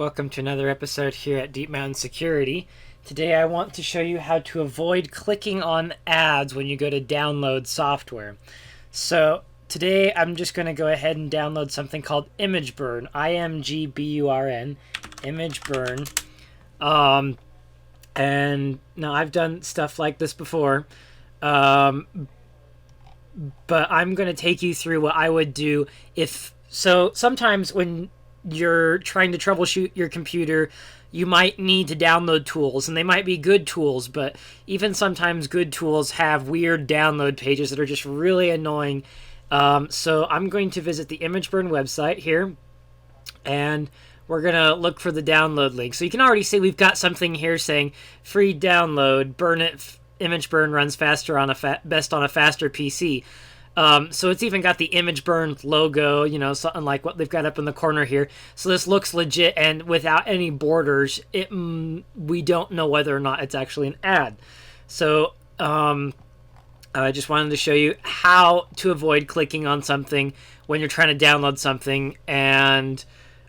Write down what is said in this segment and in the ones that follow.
Welcome to another episode here at Deep Mountain Security. Today I want to show you how to avoid clicking on ads when you go to download software. So today I'm just going to go ahead and download something called ImageBurn, IMGBURN, ImageBurn. And now I've done stuff like this before, but I'm going to take you through what I would do if... So sometimes when you're trying to troubleshoot your computer, you might need to download tools, and they might be good tools, but even sometimes good tools have weird download pages that are just really annoying. So I'm going to visit the ImageBurn website here, and we're going to look for the download link. So you can already see we've got something here saying free download, ImageBurn runs faster on best on a faster PC. So it's even got the ImageBurn logo, you know, something like what they've got up in the corner here. So this looks legit, and without any borders, we don't know whether or not it's actually an ad. So I just wanted to show you how to avoid clicking on something when you're trying to download something and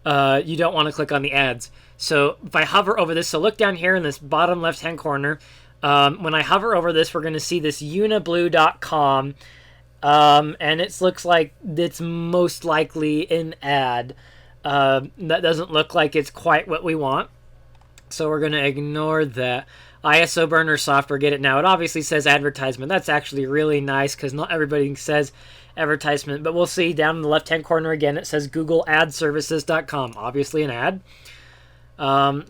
you don't want to click on the ads. So if I hover over this, so look down here in this bottom left-hand corner. When I hover over this, we're going to see this uniblue.com. And it looks like it's most likely an ad. That doesn't look like it's quite what we want, so we're going to ignore that. ISO Burner software, get it now. It obviously says advertisement. That's actually really nice because not everybody says advertisement, but we'll see down in the left-hand corner again, it says googleadservices.com. Obviously an ad.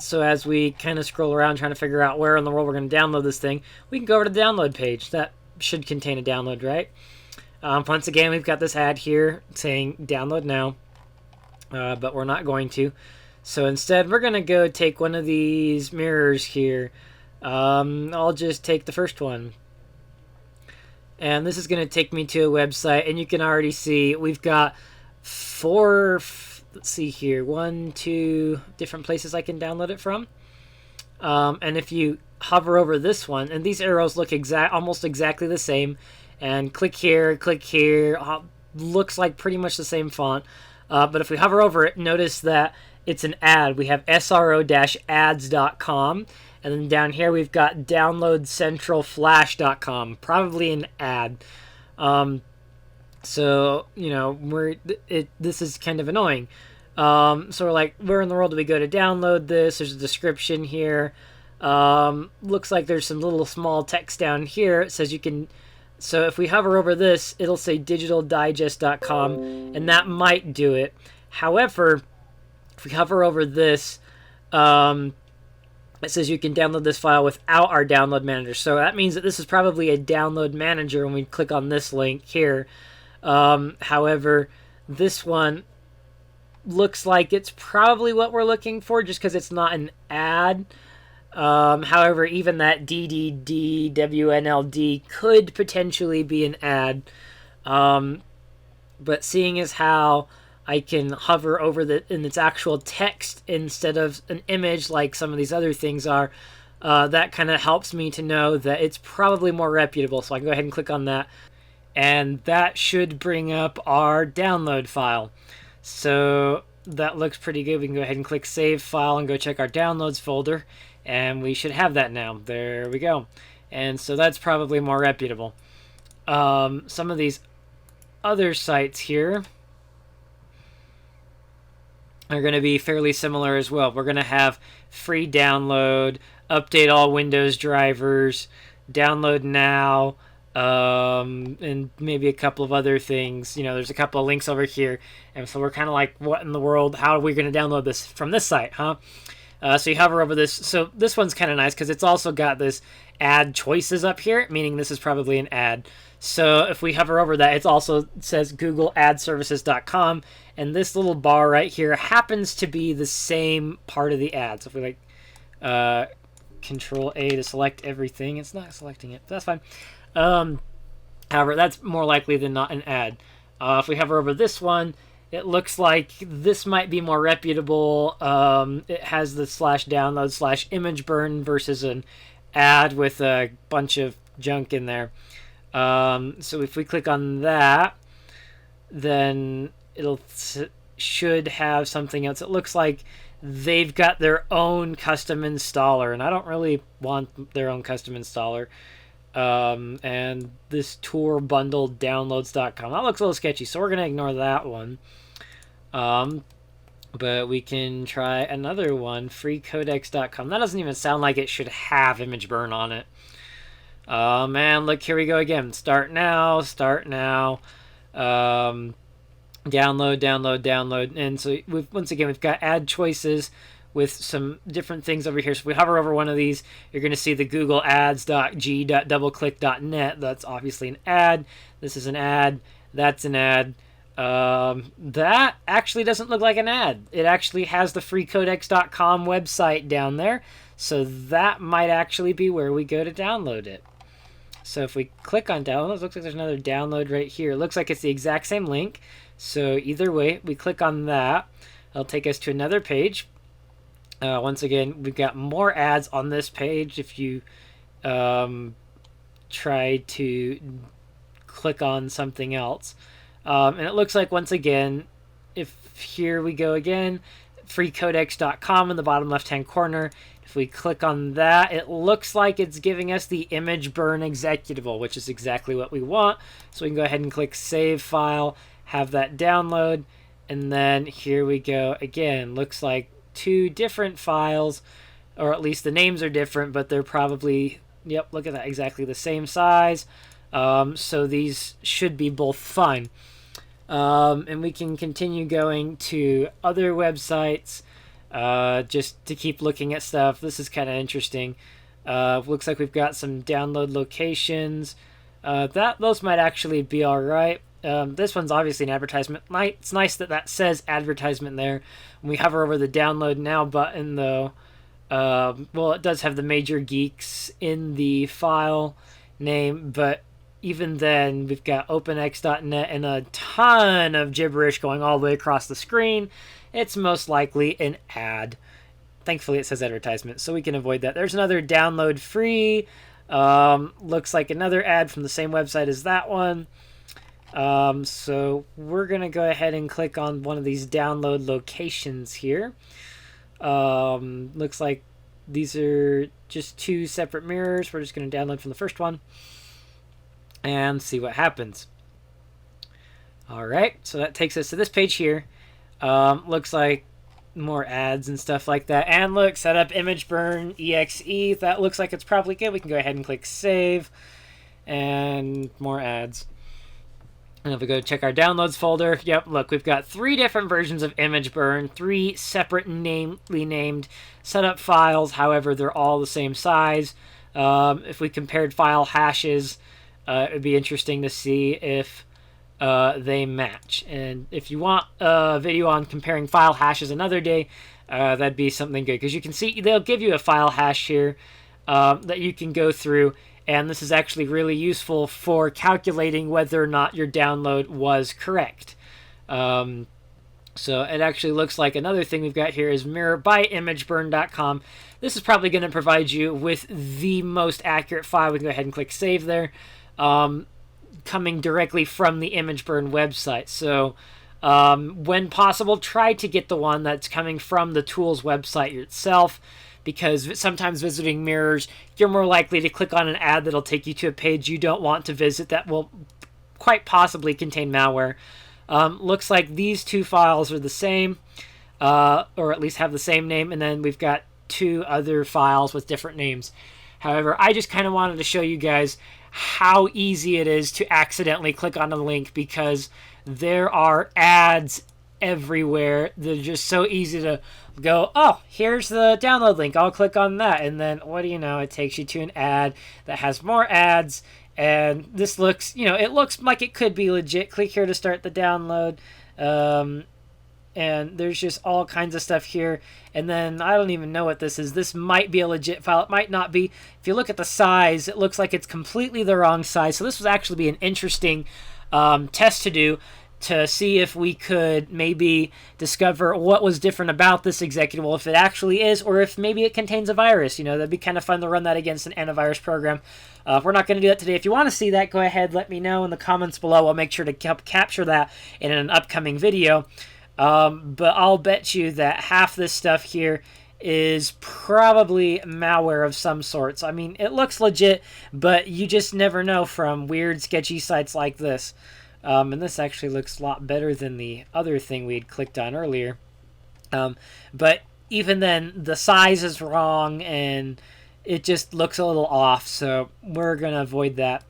So as we kind of scroll around trying to figure out where in the world we're going to download this thing, we can go over to the download page. That should contain a download, right? Once again, we've got this ad here saying download now, but we're not going to. So instead, we're going to go take one of these mirrors here. I'll just take the first one. And this is going to take me to a website, and you can already see we've got let's see here, 1, 2 different places I can download it from. And if you hover over this one, and these arrows look almost exactly the same, and click here, looks like pretty much the same font. But if we hover over it, notice that it's an ad. We have sro-ads.com, and then down here we've got downloadcentralflash.com, probably an ad. So, you know, this is kind of annoying. So we're like, where in the world do we go to download this? There's a description here. Looks like there's some little small text down here. It says you can... So if we hover over this, it'll say digitaldigest.com, and that might do it. However, if we hover over this, it says you can download this file without our download manager. So that means that this is probably a download manager when we click on this link here. However, this one looks like it's probably what we're looking for just because it's not an ad. However, even that DDDWNLD could potentially be an ad. But seeing as how I can hover over in its actual text instead of an image like some of these other things are, that kind of helps me to know that it's probably more reputable. So I can go ahead and click on that. And that should bring up our download file. So that looks pretty good. We can go ahead and click Save File and go check our Downloads folder. And we should have that now. There we go. And so that's probably more reputable. Some of these other sites here are going to be fairly similar as well. We're going to have free download, update all Windows drivers, download now, and maybe a couple of other things. You know, there's a couple of links over here. And so we're kind of like, what in the world? How are we going to download this from this site, huh? So you hover over this. So this one's kind of nice because it's also got this ad choices up here, meaning this is probably an ad. So if we hover over that, it also says googleadservices.com, and this little bar right here happens to be the same part of the ad. So if we like Control A to select everything, it's not selecting it, but that's fine. However, that's more likely than not an ad. If we hover over this one, it looks like this might be more reputable. It has the /download/ImageBurn versus an ad with a bunch of junk in there. So if we click on that, then it'll should have something else. It looks like they've got their own custom installer, and I don't really want their own custom installer. And this tour bundled downloads.com, that looks a little sketchy, so we're going to ignore that one. But we can try another one, freecodex.com. That doesn't even sound like it should have image burn on it. Oh man, look, here we go again. Start now, start now. Download, download, download. And so once again, we've got ad choices with some different things over here. So if we hover over one of these, you're going to see the Google ads.g.doubleclick.net. That's obviously an ad. This is an ad. That's an ad. That actually doesn't look like an ad. It actually has the freecodex.com website down there. So that might actually be where we go to download it. So if we click on downloads, looks like there's another download right here. It looks like it's the exact same link. So either way, we click on that. It'll take us to another page. Once again, we've got more ads on this page. If you try to click on something else. And it looks like, once again, if here we go again, freecodex.com in the bottom left-hand corner. If we click on that, it looks like it's giving us the image burn executable, which is exactly what we want. So we can go ahead and click Save File, have that download, and then here we go again. Looks like two different files, or at least the names are different, but they're probably, yep, look at that, exactly the same size. So these should be both fine. And we can continue going to other websites just to keep looking at stuff. This is kind of interesting. Looks like we've got some download locations. Those might actually be all right. This one's obviously an advertisement. It's nice that that says advertisement there. When we hover over the download now button, though, well, it does have the Major Geeks in the file name, but even then, we've got openx.net and a ton of gibberish going all the way across the screen. It's most likely an ad. Thankfully, it says advertisement, so we can avoid that. There's another download free. Looks like another ad from the same website as that one. So we're going to go ahead and click on one of these download locations here. Looks like these are just two separate mirrors. We're just going to download from the first one and see what happens. Alright, so that takes us to this page here. Looks like more ads and stuff like that. And look, set up image burn exe. That looks like it's probably good. We can go ahead and click save. And more ads. And if we go check our downloads folder, yep, look, we've got 3 different versions of image burn, 3 separate namely named setup files. However, they're all the same size. If we compared file hashes, it would be interesting to see if they match. And if you want a video on comparing file hashes another day, that'd be something good. Because you can see they'll give you a file hash here that you can go through. And this is actually really useful for calculating whether or not your download was correct. So it actually looks like another thing we've got here is mirror-by-imageburn.com. This is probably going to provide you with the most accurate file. We can go ahead and click save there. Coming directly from the ImageBurn website. So when possible, try to get the one that's coming from the tool's website itself, because sometimes visiting mirrors, you're more likely to click on an ad that'll take you to a page you don't want to visit that will quite possibly contain malware. Looks like these 2 files are the same, or at least have the same name, and then we've got 2 other files with different names. However, I just kind of wanted to show you guys how easy it is to accidentally click on a link, because there are ads everywhere. They're just so easy to go, oh, here's the download link, I'll click on that, and then what do you know, it takes you to an ad that has more ads. And this looks, it looks like it could be legit. Click here to start the download. And there's just all kinds of stuff here. And then I don't even know what this is. This might be a legit file. It might not be. If you look at the size, it looks like it's completely the wrong size. So this would actually be an interesting test to do, to see if we could maybe discover what was different about this executable, if it actually is, or if maybe it contains a virus. That'd be kind of fun to run that against an antivirus program. We're not going to do that today. If you want to see that, go ahead, let me know in the comments below. I'll make sure to capture that in an upcoming video. But I'll bet you that half this stuff here is probably malware of some sorts. I mean, it looks legit, but you just never know from weird, sketchy sites like this. And this actually looks a lot better than the other thing we had clicked on earlier. But even then, the size is wrong, and it just looks a little off, so we're going to avoid that.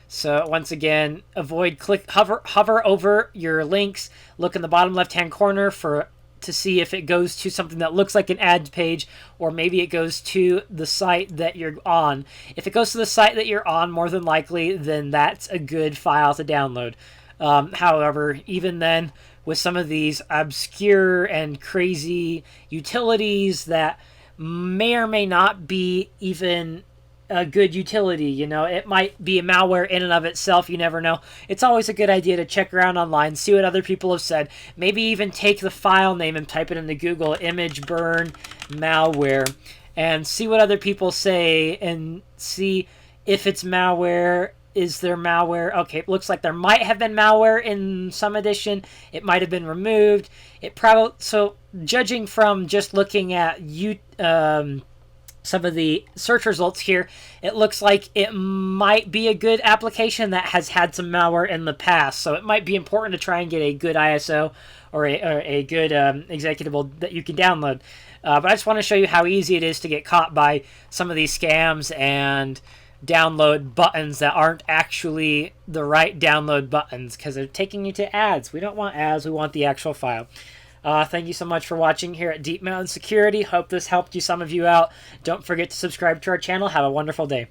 So once again, hover over your links, look in the bottom left-hand corner to see if it goes to something that looks like an ad page, or maybe it goes to the site that you're on. If it goes to the site that you're on, more than likely, then that's a good file to download. However, even then, with some of these obscure and crazy utilities that may or may not be even a good utility, you know, it might be a malware in and of itself, you never know. It's always a good idea to check around online, see what other people have said, maybe even take the file name and type it into Google, image burn malware, and see what other people say and see if it's malware. Is there malware? Okay, it looks like there might have been malware in some edition. It might have been removed. So judging from just looking at some of the search results here, it looks like it might be a good application that has had some malware in the past. So it might be important to try and get a good ISO or a good executable that you can download. But I just want to show you how easy it is to get caught by some of these scams and download buttons that aren't actually the right download buttons, because they're taking you to ads. We don't want ads, we want the actual file. Thank you so much for watching here at Deep Mountain Security. Hope this helped some of you out. Don't forget to subscribe to our channel. Have a wonderful day.